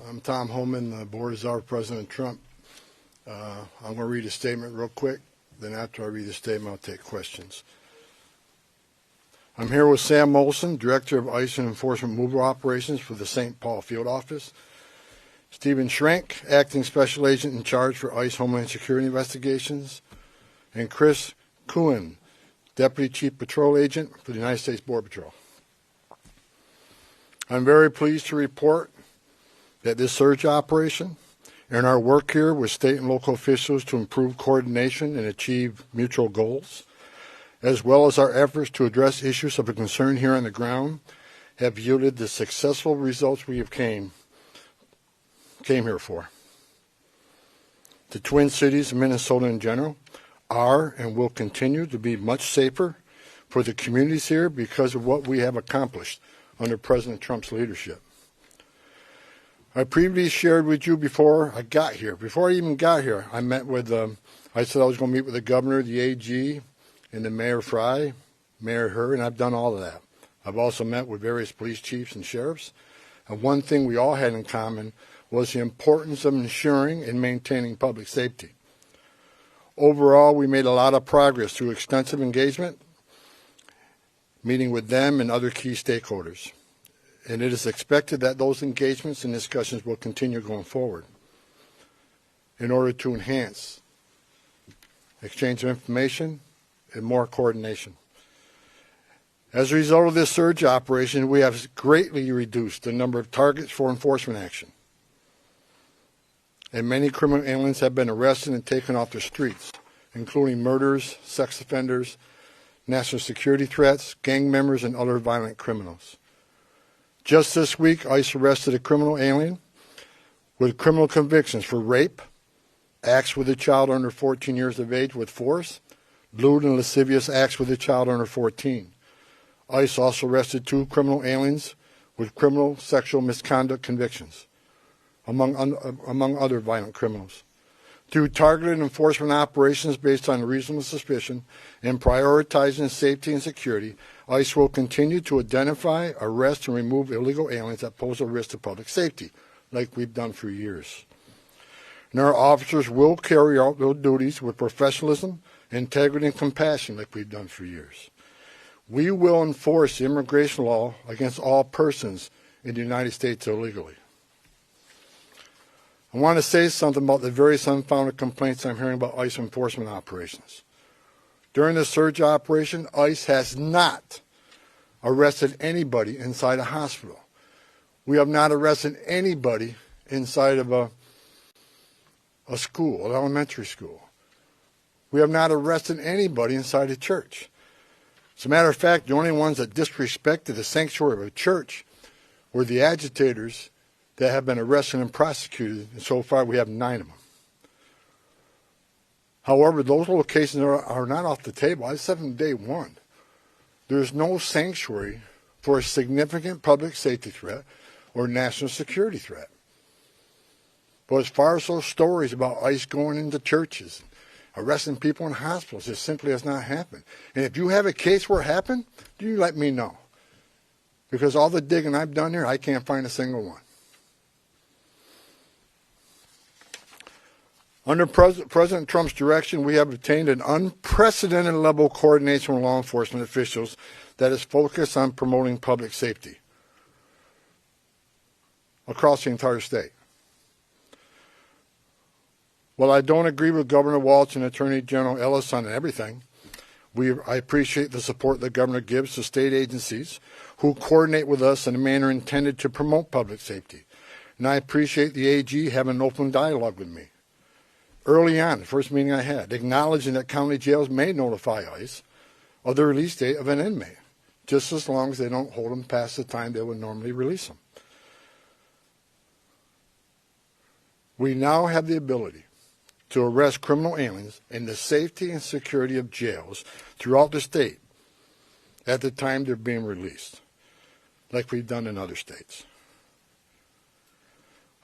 I'm Tom Homan, the board is our President Trump. I'm going to read a statement real quick. Then after I read the statement, I'll take questions. I'm here with Sam Molson, Director of ICE and Enforcement Mover Operations for the St. Paul Field Office. Stephen Schrenk, Acting Special Agent in charge for ICE Homeland Security Investigations. And Chris Kuhn, Deputy Chief Patrol Agent for the United States Border Patrol. I'm very pleased to report that this surge operation and our work here with state and local officials to improve coordination and achieve mutual goals, as well as our efforts to address issues of concern here on the ground, have yielded the successful results we have came here for. The Twin Cities of Minnesota in general are and will continue to be much safer for the communities here because of what we have accomplished under President Trump's leadership. I previously shared with you before I got here. Before I even got here, I met with, I said I was going to meet with the governor, the AG, and the Mayor Fry, Mayor Herr, and I've done all of that. I've also met with various police chiefs and sheriffs. And one thing we all had in common was the importance of ensuring and maintaining public safety. Overall, we made a lot of progress through extensive engagement, meeting with them and other key stakeholders. And it is expected that those engagements and discussions will continue going forward in order to enhance exchange of information and more coordination. As a result of this surge operation, we have greatly reduced the number of targets for enforcement action. And many criminal aliens have been arrested and taken off the streets, including murderers, sex offenders, national security threats, gang members, and other violent criminals. Just this week, ICE arrested a criminal alien with criminal convictions for rape, acts with a child under 14 years of age with force, lewd and lascivious acts with a child under 14. ICE also arrested 2 criminal aliens with criminal sexual misconduct convictions, among other violent criminals. Through targeted enforcement operations based on reasonable suspicion and prioritizing safety and security, ICE will continue to identify, arrest, and remove illegal aliens that pose a risk to public safety, like we've done for years. And our officers will carry out their duties with professionalism, integrity, and compassion, like we've done for years. We will enforce immigration law against all persons in the United States illegally. I want to say something about the various unfounded complaints I'm hearing about ICE enforcement operations. During the surge operation, ICE has not arrested anybody inside a hospital. We have not arrested anybody inside of a school, an elementary school. We have not arrested anybody inside a church. As a matter of fact, the only ones that disrespected the sanctuary of a church were the agitators that have been arrested and prosecuted, and so far we have 9 of them. However, those locations are not off the table. I said from day one, there's no sanctuary for a significant public safety threat or national security threat. But as far as those stories about ICE going into churches, arresting people in hospitals, it simply has not happened. And if you have a case where it happened, you let me know. Because all the digging I've done here, I can't find a single one. Under President Trump's direction, we have obtained an unprecedented level of coordination with law enforcement officials that is focused on promoting public safety across the entire state. While I don't agree with Governor Walz and Attorney General Ellis on everything, I appreciate the support the governor gives to state agencies who coordinate with us in a manner intended to promote public safety. And I appreciate the AG having an open dialogue with me. Early on, the first meeting I had, acknowledging that county jails may notify ICE of the release date of an inmate, just as long as they don't hold them past the time they would normally release them. We now have the ability to arrest criminal aliens in the safety and security of jails throughout the state at the time they're being released, like we've done in other states.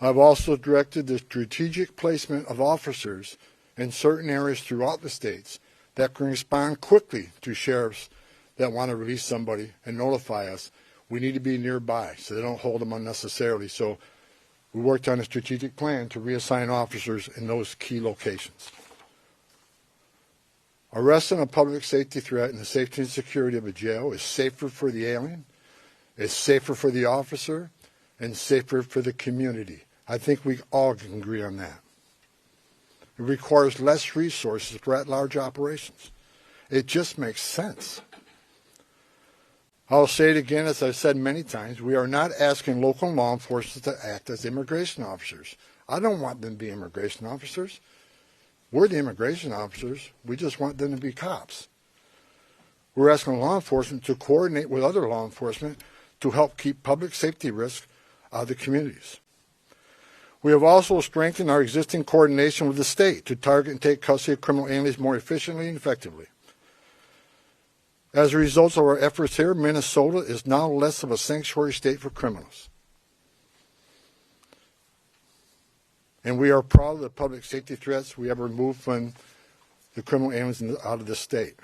I've also directed the strategic placement of officers in certain areas throughout the states that can respond quickly to sheriffs that want to release somebody and notify us. We need to be nearby so they don't hold them unnecessarily. So We worked on a strategic plan to reassign officers in those key locations. Arresting a public safety threat and the safety and security of a jail is safer for the alien, it's safer for the officer, and safer for the community. I think we all can agree on that. It requires less resources for at-large operations. It just makes sense. I'll say it again, as I've said many times, we are not asking local law enforcement to act as immigration officers. I don't want them to be immigration officers. We're the immigration officers. We just want them to be cops. We're asking law enforcement to coordinate with other law enforcement to help keep public safety risks out of the communities. We have also strengthened our existing coordination with the state to target and take custody of criminal aliens more efficiently and effectively. As a result of our efforts here, Minnesota is now less of a sanctuary state for criminals. And we are proud of the public safety threats we have removed from the criminal aliens out of the state.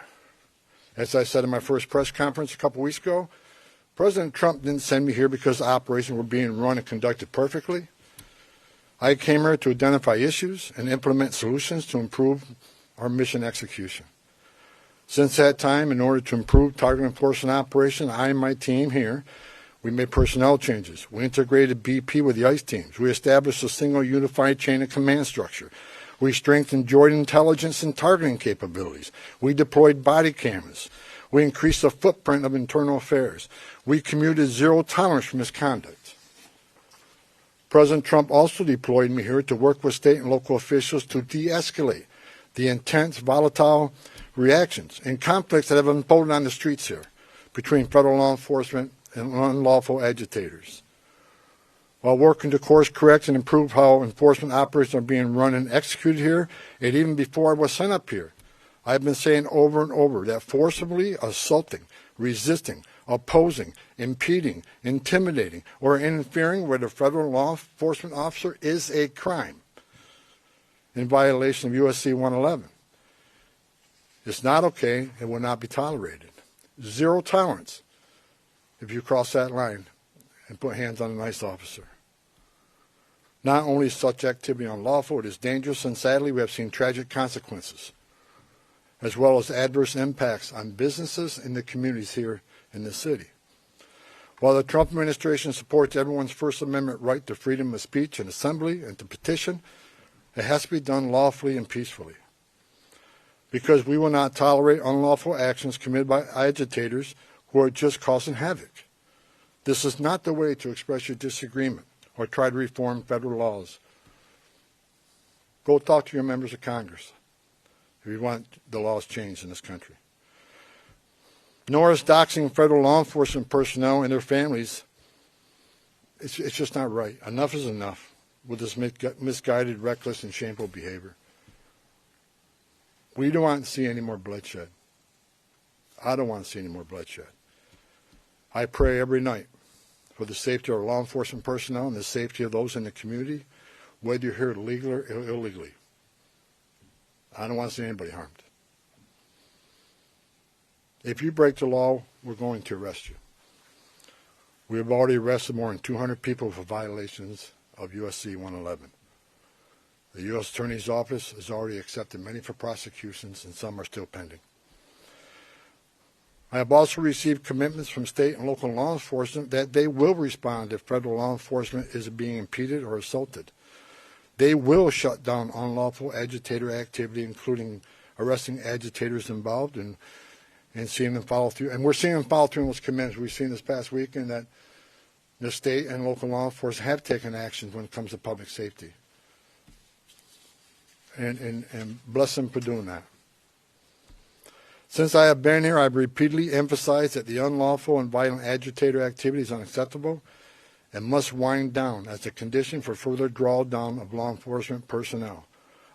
As I said in my first press conference a couple weeks ago, President Trump didn't send me here because operations were being run and conducted perfectly. I came here to identify issues and implement solutions to improve our mission execution. Since that time, in order to improve target enforcement operation, I and my team here, we made personnel changes. We integrated BP with the ICE teams. We established a single unified chain of command structure. We strengthened joint intelligence and targeting capabilities. We deployed body cameras. We increased the footprint of internal affairs. We commuted zero tolerance for misconduct. President Trump also deployed me here to work with state and local officials to de-escalate the intense, volatile reactions and conflicts that have unfolded on the streets here between federal law enforcement and unlawful agitators. While working to course correct and improve how enforcement operations are being run and executed here, and even before I was sent up here, I've been saying over and over that forcibly assaulting, resisting, opposing, impeding, intimidating, or interfering with a federal law enforcement officer is a crime in violation of USC 111. It's not okay and will not be tolerated. Zero tolerance if you cross that line and put hands on a ICE officer. Not only is such activity unlawful, it is dangerous, and sadly we have seen tragic consequences, as well as adverse impacts on businesses and the communities here in the city. While the Trump administration supports everyone's First Amendment right to freedom of speech and assembly and to petition, it has to be done lawfully and peacefully. Because we will not tolerate unlawful actions committed by agitators who are just causing havoc. This is not the way to express your disagreement or try to reform federal laws. Go talk to your members of Congress if you want the laws changed in this country. Nor is doxing federal law enforcement personnel and their families. It's just not right. Enough is enough with this misguided, reckless, and shameful behavior. We don't want to see any more bloodshed. I don't want to see any more bloodshed. I pray every night for the safety of our law enforcement personnel and the safety of those in the community, whether you're here legally or illegally. I don't want to see anybody harmed. If you break the law, we're going to arrest you. We have already arrested more than 200 people for violations of USC 111. The U.S. Attorney's Office has already accepted many for prosecutions, and some are still pending. I have also received commitments from state and local law enforcement that they will respond if federal law enforcement is being impeded or assaulted. They will shut down unlawful agitator activity, including arresting agitators involved and seeing them follow through. And we're seeing them follow through on those commitments. We've seen this past weekend that the state and local law enforcement have taken action when it comes to public safety. And bless them for doing that. Since I have been here, I've repeatedly emphasized that the unlawful and violent agitator activity is unacceptable and must wind down as a condition for further drawdown of law enforcement personnel.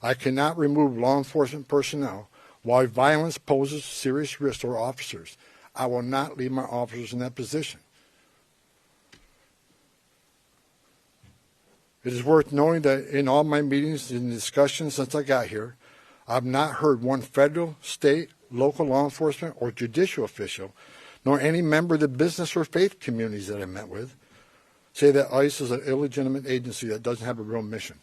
I cannot remove law enforcement personnel while violence poses serious risk to our officers. I will not leave my officers in that position. It is worth knowing that in all my meetings and discussions since I got here, I've not heard one federal, state, local law enforcement, or judicial official, nor any member of the business or faith communities that I met with, say that ICE is an illegitimate agency that doesn't have a real mission.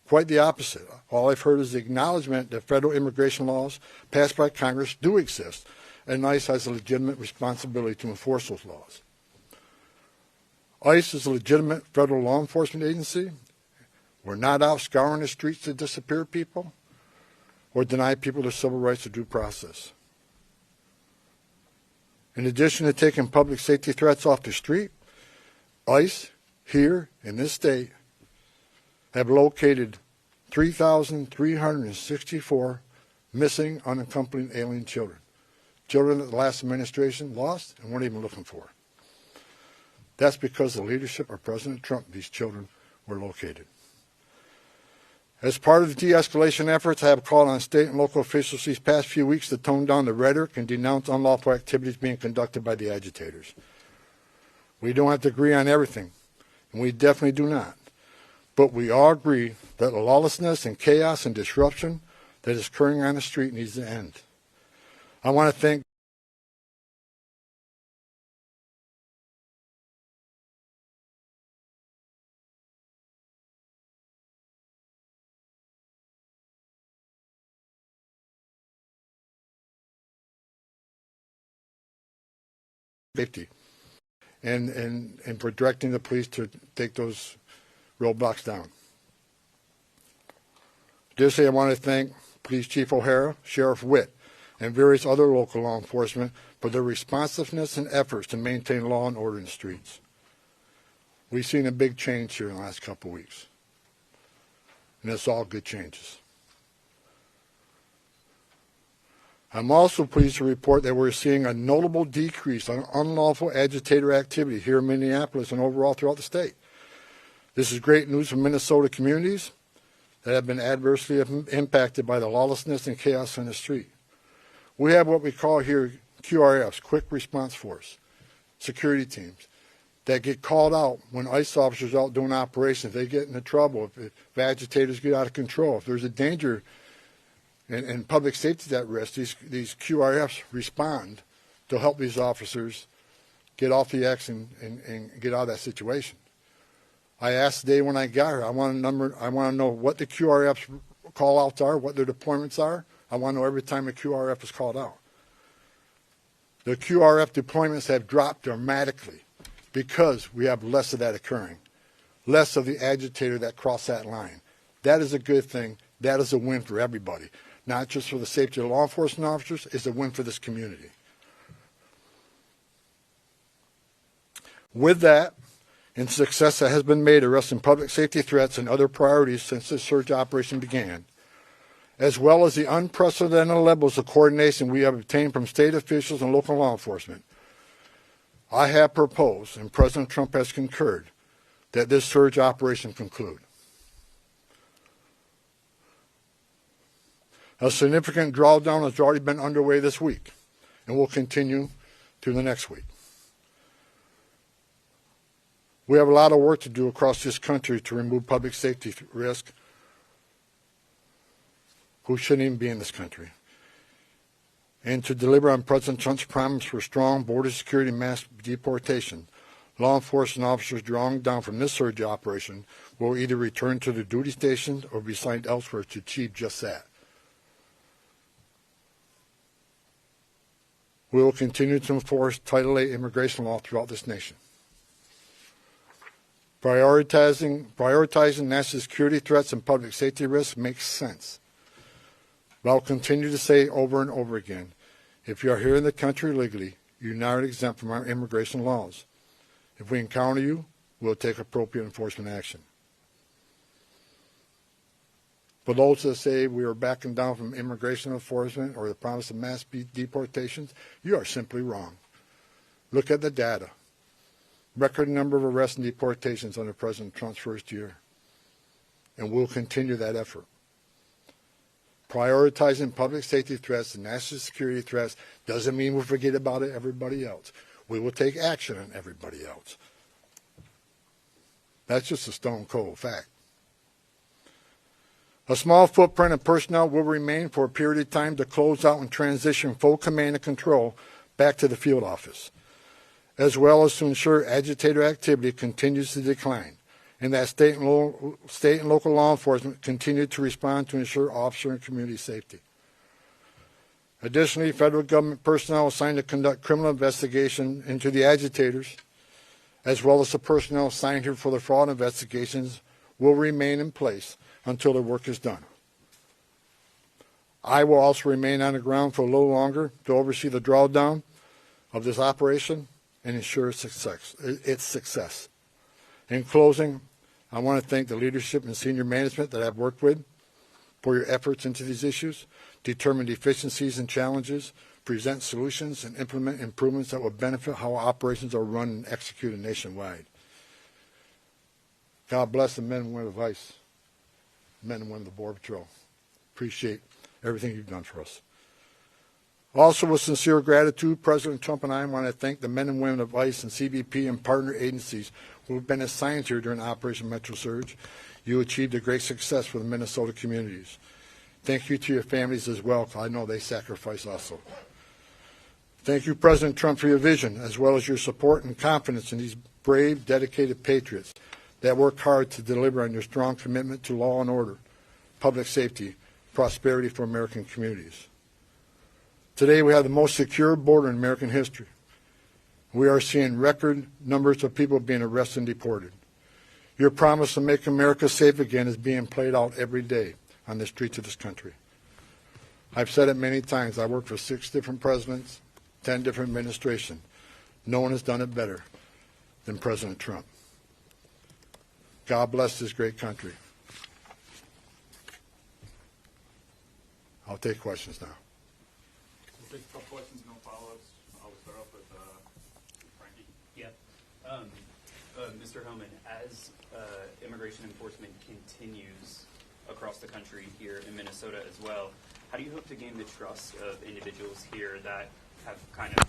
Quite the opposite. All I've heard is the acknowledgement that federal immigration laws passed by Congress do exist, and ICE has a legitimate responsibility to enforce those laws. ICE is a legitimate federal law enforcement agency. We're not out scouring the streets to disappear people or deny people their civil rights or due process. In addition to taking public safety threats off the street, ICE, here in this state, have located 3,364 missing unaccompanied alien children. Children that the last administration lost and weren't even looking for. That's because of the leadership of President Trump, these children were located. As part of the de-escalation efforts, I have called on state and local officials these past few weeks to tone down the rhetoric and denounce unlawful activities being conducted by the agitators. We don't have to agree on everything, and we definitely do not. But we all agree that the lawlessness and chaos and disruption that is occurring on the street needs to end. I want to thank safety and for directing the police to take those roadblocks down. Additionally, I want to thank Police Chief O'Hara, Sheriff Witt, and various other local law enforcement for their responsiveness and efforts to maintain law and order in the streets. We've seen a big change here in the last couple of weeks, and it's all good changes. I'm also pleased to report that we're seeing a notable decrease on unlawful agitator activity here in Minneapolis and overall throughout the state. This is great news for Minnesota communities that have been adversely impacted by the lawlessness and chaos on the street. We have what we call here QRFs, Quick Response Force, security teams, that get called out when ICE officers are out doing operations. They get into trouble if agitators get out of control. If there's a danger and public safety is at risk, these QRFs respond to help these officers get off the X and get out of that situation. I asked today when I got here, I want to know what the QRFs call outs are, what their deployments are. I want to know every time a QRF is called out. The QRF deployments have dropped dramatically because we have less of that occurring, less of the agitator that cross that line. That is a good thing. That is a win for everybody. Not just for the safety of law enforcement officers, it's a win for this community. With that, and success that has been made arresting public safety threats and other priorities since this surge operation began, as well as the unprecedented levels of coordination we have obtained from state officials and local law enforcement, I have proposed, and President Trump has concurred, that this surge operation conclude. A significant drawdown has already been underway this week and will continue through the next week. We have a lot of work to do across this country to remove public safety risk who shouldn't even be in this country, and to deliver on President Trump's promise for strong border security and mass deportation. Law enforcement officers drawn down from this surge operation will either return to their duty stations or be assigned elsewhere to achieve just that. We will continue to enforce Title VIII immigration law throughout this nation. Prioritizing national security threats and public safety risks makes sense. But I'll continue to say over and over again, if you are here in the country legally, you're not exempt from our immigration laws. If we encounter you, we'll take appropriate enforcement action. For those that say we are backing down from immigration enforcement or the promise of mass deportations, you are simply wrong. Look at the data. Record number of arrests and deportations under President Trump's first year. And we'll continue that effort. Prioritizing public safety threats and national security threats doesn't mean we'll forget about everybody else. We will take action on everybody else. That's just a stone cold fact. A small footprint of personnel will remain for a period of time to close out and transition full command and control back to the field office. as well as to ensure agitator activity continues to decline, and that state and local law enforcement continue to respond to ensure officer and community safety. Additionally, federal government personnel assigned to conduct criminal investigation into the agitators, as well as the personnel assigned here for the fraud investigations, will remain in place until their work is done. I will also remain on the ground for a little longer to oversee the drawdown of this operation and ensure its success. In closing, I want to thank the leadership and senior management that I've worked with for your efforts into these issues, determine deficiencies and challenges, present solutions, and implement improvements that will benefit how operations are run and executed nationwide. God bless the men and women of ICE, men and women of the Border Patrol. Appreciate everything you've done for us. Also, with sincere gratitude, President Trump and I want to thank the men and women of ICE and CBP and partner agencies who have been assigned here during Operation Metro Surge. You achieved a great success for the Minnesota communities. Thank you to your families as well, because I know they sacrifice also. Thank you, President Trump, for your vision, as well as your support and confidence in these brave, dedicated patriots that work hard to deliver on your strong commitment to law and order, public safety, prosperity for American communities. Today, we have the most secure border in American history. We are seeing record numbers of people being arrested and deported. Your promise to make America safe again is being played out every day on the streets of this country. I've said it many times. I worked for 6 different presidents, 10 different administrations. No one has done it better than President Trump. God bless this great country. I'll take questions now. We'll take a couple questions, no follow-ups. I'll start off with Frankie. Yep. Mr. Homan, as immigration enforcement continues across the country here in Minnesota as well, how do you hope to gain the trust of individuals here that have kind of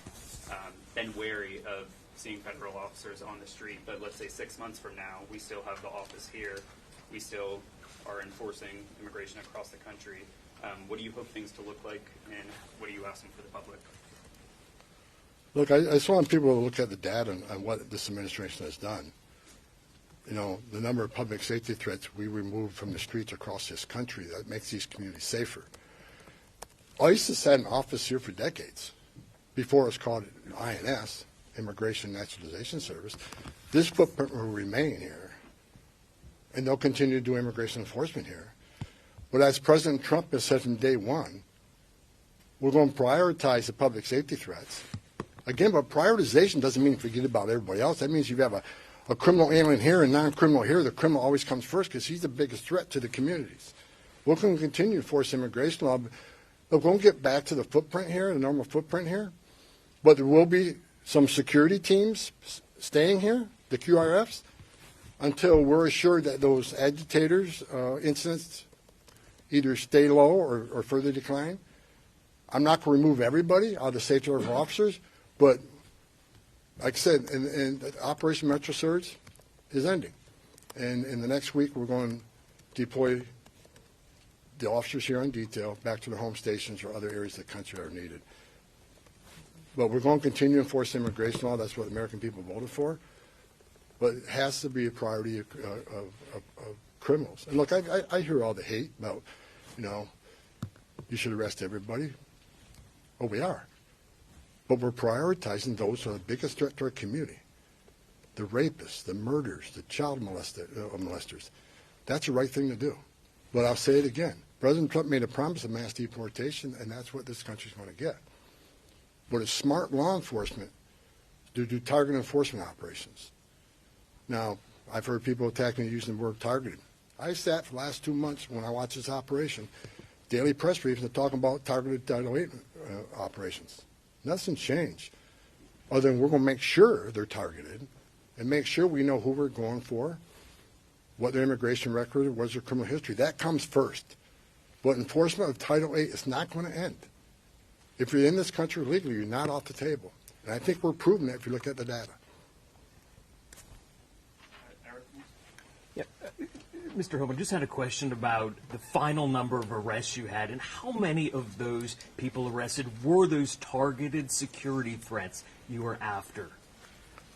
been wary of seeing federal officers on the street, but let's say 6 months from now, we still have the office here, we still are enforcing immigration across the country. What do you hope things to look like, and what are you asking for the public? Look, I just want people to look at the data on what this administration has done. You know, the number of public safety threats we removed from the streets across this country, that makes these communities safer. ICE has had an office here for decades. Before it was called INS, Immigration Naturalization Service. This footprint will remain here, and they'll continue to do immigration enforcement here. But as President Trump has said from day one, we're going to prioritize the public safety threats. Again, but prioritization doesn't mean forget about everybody else. That means you have a criminal alien here and non-criminal here. The criminal always comes first because he's the biggest threat to the communities. We're going to continue to enforce immigration law. We're going to get back to the footprint here, the normal footprint here. But there will be some security teams staying here, the QRFs, until we're assured that those agitators incidents either stay low or further decline. I'm not going to remove everybody out of the safety of our officers, but like I said, in Operation Metro Surge is ending. And in the next week, we're going to deploy the officers here on detail back to their home stations or other areas of the country that are needed. But we're going to continue to enforce immigration law. That's what the American people voted for. But it has to be a priority of criminals. And look, I hear all the hate about, you know, you should arrest everybody. Oh, we are. But we're prioritizing those who are the biggest threat to our community. The rapists, the murderers, the child molesters. That's the right thing to do. But I'll say it again. President Trump made a promise of mass deportation, and that's what this country's going to get. But it's smart law enforcement to do target enforcement operations. Now, I've heard people attacking me using the word targeted. I sat for the last 2 months when I watched this operation, daily press briefings are talking about targeted Title VIII operations. Nothing's changed, other than we're going to make sure they're targeted and make sure we know who we're going for, what their immigration record, what's their criminal history. That comes first. But enforcement of Title VIII is not going to end. If you're in this country legally, you're not off the table. And I think we're proving that if you look at the data. Yeah. Mr. Homan, just had a question about the final number of arrests you had and how many of those people arrested were those targeted security threats you were after?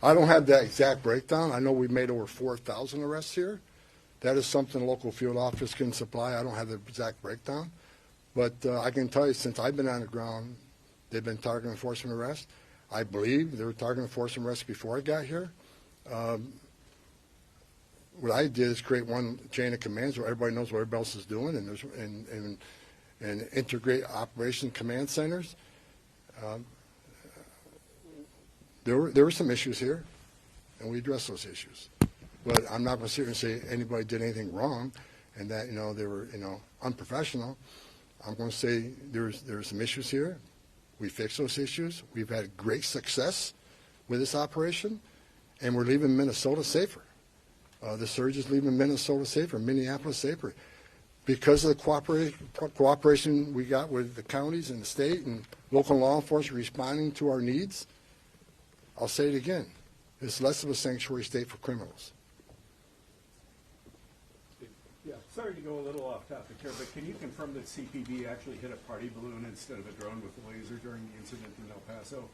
I don't have that exact breakdown. I know we made over 4,000 arrests here. That is something the local field office can supply. I don't have the exact breakdown. But I can tell you, since I've been on the ground, they've been target enforcement arrests. I believe they were target enforcement arrests before I got here. What I did is create one chain of commands where everybody knows what everybody else is doing, and integrate operation command centers. There were some issues here, and we addressed those issues. But I'm not going to sit here and say anybody did anything wrong, and that they were unprofessional. I'm going to say there were some issues here. We fixed those issues. We've had great success with this operation, and we're leaving Minnesota safer. The surge is leaving Minnesota safer, Minneapolis safer, because of the cooperation we got with the counties and the state and local law enforcement responding to our needs. I'll say it again. It's less of a sanctuary state for criminals. Yeah, sorry to go a little off topic here, but can you confirm that CPD actually hit a party balloon instead of a drone with a laser during the incident in El Paso?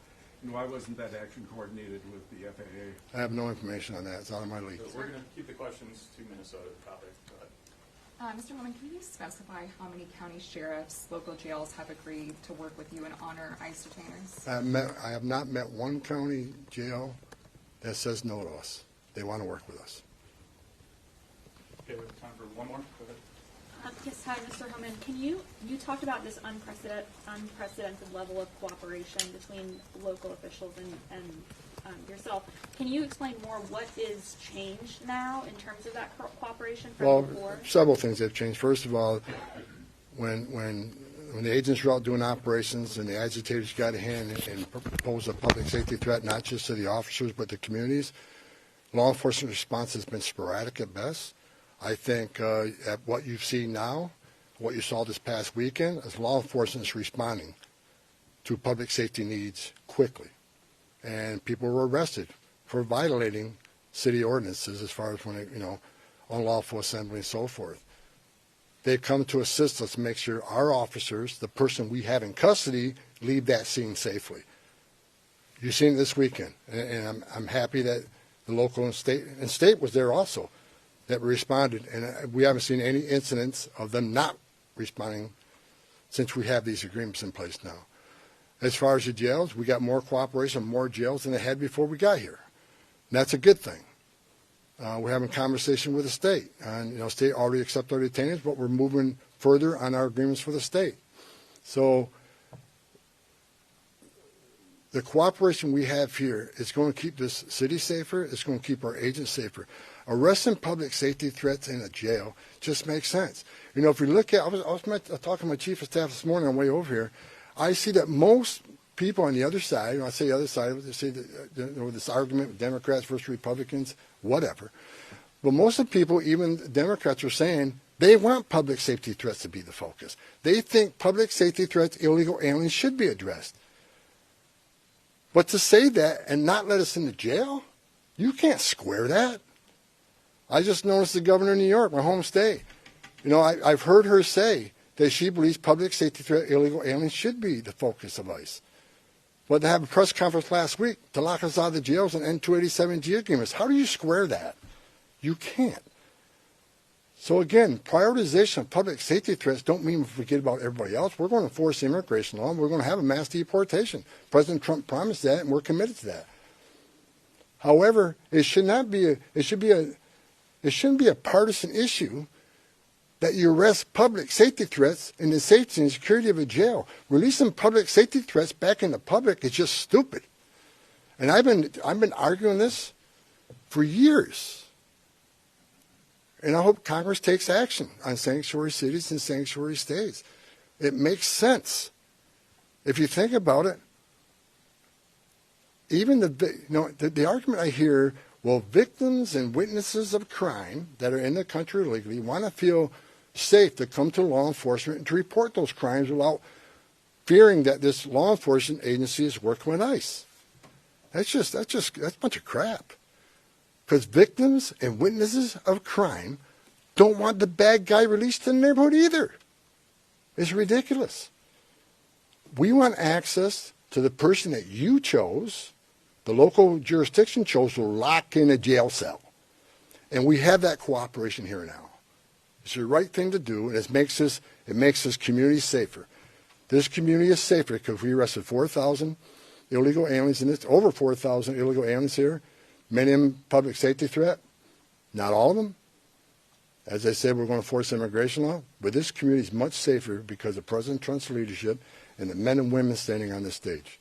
And why wasn't that action coordinated with the FAA? I have no information on that. It's out of my league. So we're going to keep the questions to Minnesota topic. Go ahead. Mr. Homan, can you specify how many county sheriffs, local jails have agreed to work with you and honor ICE detainers? I have not met one county jail that says no to us. They want to work with us. Okay, we have time for one more. Go ahead. Yes, hi, Mr. Homan. You talked about this unprecedented level of cooperation between local officials and yourself. Can you explain more what is changed now in terms of that cooperation from before? Several things have changed. First of all, when the agents were out doing operations and the agitators got a hand and proposed a public safety threat, not just to the officers but the communities, law enforcement response has been sporadic at best. I think at what you've seen now, what you saw this past weekend, is law enforcement is responding to public safety needs quickly. And people were arrested for violating city ordinances as far as when unlawful assembly and so forth. They've come to assist us to make sure our officers, the person we have in custody, leave that scene safely. You've seen it this weekend, and I'm happy that the local and state was there also, that responded, and we haven't seen any incidents of them not responding since we have these agreements in place now. As far as the jails, we got more cooperation, more jails than they had before we got here. And that's a good thing. We're having conversation with the state, and state already accepted our detainees, but we're moving further on our agreements for the state. So the cooperation we have here is going to keep this city safer. It's going to keep our agents safer. Arresting public safety threats in a jail just makes sense. If we look at, I was talking to my chief of staff this morning on the way over here. I see that most people on the other side, when I say the other side, they say this argument with Democrats versus Republicans, whatever. But most of the people, even Democrats, are saying they want public safety threats to be the focus. They think public safety threats, illegal aliens, should be addressed. But to say that and not let us into jail, you can't square that. I just noticed the governor of New York, my home state. I've heard her say that she believes public safety threat, illegal aliens should be the focus of ICE. But to have a press conference last week to lock us out of the jails and end 287G agreements, how do you square that? You can't. So again, prioritization of public safety threats don't mean we forget about everybody else. We're going to enforce immigration law, and we're going to have a mass deportation. President Trump promised that, and we're committed to that. However, it shouldn't be a partisan issue that you arrest public safety threats in the safety and security of a jail. Releasing public safety threats back in the public is just stupid. And I've been arguing this for years. And I hope Congress takes action on sanctuary cities and sanctuary states. It makes sense. If you think about it, even the argument I hear, well, victims and witnesses of crime that are in the country illegally want to feel safe to come to law enforcement and to report those crimes without fearing that this law enforcement agency is working with ICE. That's a bunch of crap. Because victims and witnesses of crime don't want the bad guy released in the neighborhood either. It's ridiculous. We want access to the person that you chose The local jurisdiction chose to lock in a jail cell. And we have that cooperation here now. It's the right thing to do, and it makes this community safer. This community is safer because we arrested 4,000 illegal aliens in this, over 4,000 illegal aliens here, many of them public safety threat, not all of them. As I said, we're going to force immigration law, but this community is much safer because of President Trump's leadership and the men and women standing on this stage.